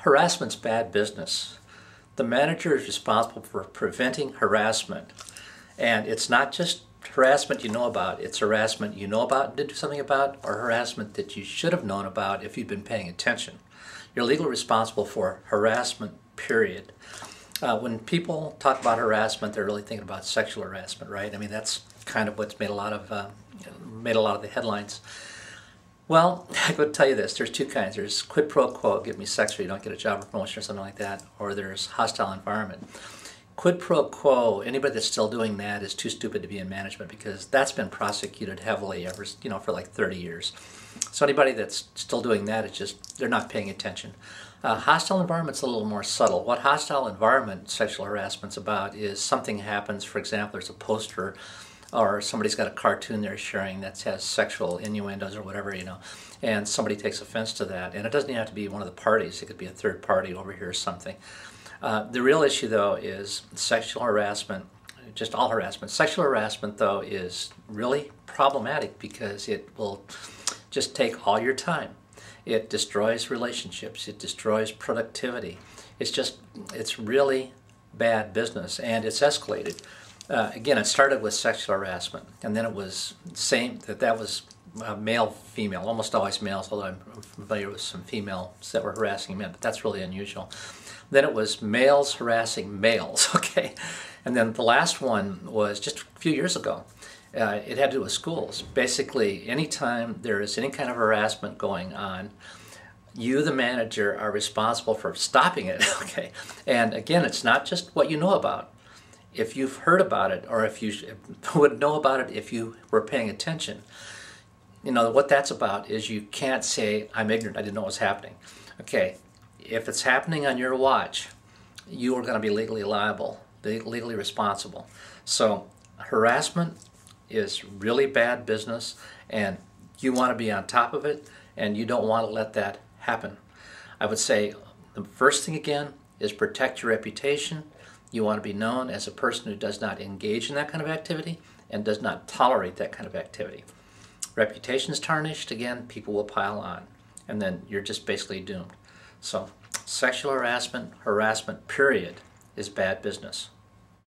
Harassment's bad business. The manager is responsible for preventing harassment. And it's not just harassment you know about, it's harassment you know about and didn't do something about, or harassment that you should have known about if you'd been paying attention. You're legally responsible for harassment, period. When people talk about harassment, they're really thinking about sexual harassment, right? I mean, that's kind of what's made a lot of the headlines. Well, I would tell you this, there's two kinds. There's quid pro quo, give me sex or you don't get a job or promotion or something like that, or there's hostile environment. Quid pro quo, anybody that's still doing that is too stupid to be in management because that's been prosecuted heavily ever, for like 30 years. So anybody that's still doing that is just, they're not paying attention. Hostile environment's a little more subtle. What hostile environment sexual harassment's about is something happens, for example, there's a poster or somebody's got a cartoon they're sharing that has sexual innuendos or whatever, and somebody takes offense to that. And it doesn't even have to be one of the parties. It could be a third party over here or something. The real issue, though, is sexual harassment, just all harassment. Sexual harassment, though, is really problematic because it will just take all your time. It destroys relationships. It destroys productivity. It's really bad business, and it's escalated. Again, it started with sexual harassment, and then it was that was male, female, almost always males, although I'm familiar with some females that were harassing men, but that's really unusual. Then it was males harassing males, okay? And then the last one was just a few years ago. It had to do with schools. Basically, anytime there is any kind of harassment going on, you, the manager, are responsible for stopping it, okay? And again, it's not just what you know about. If you've heard about it, or if you would know about it if you were paying attention, what that's about is you can't say, I'm ignorant, I didn't know what was happening. Okay, if it's happening on your watch, you are going to be legally liable, legally responsible. So harassment is really bad business, and you want to be on top of it, and you don't want to let that happen. I would say the first thing, again, is protect your reputation. You want to be known as a person who does not engage in that kind of activity and does not tolerate that kind of activity. Reputation's tarnished, again, people will pile on, and then you're just basically doomed. So sexual harassment, period, is bad business.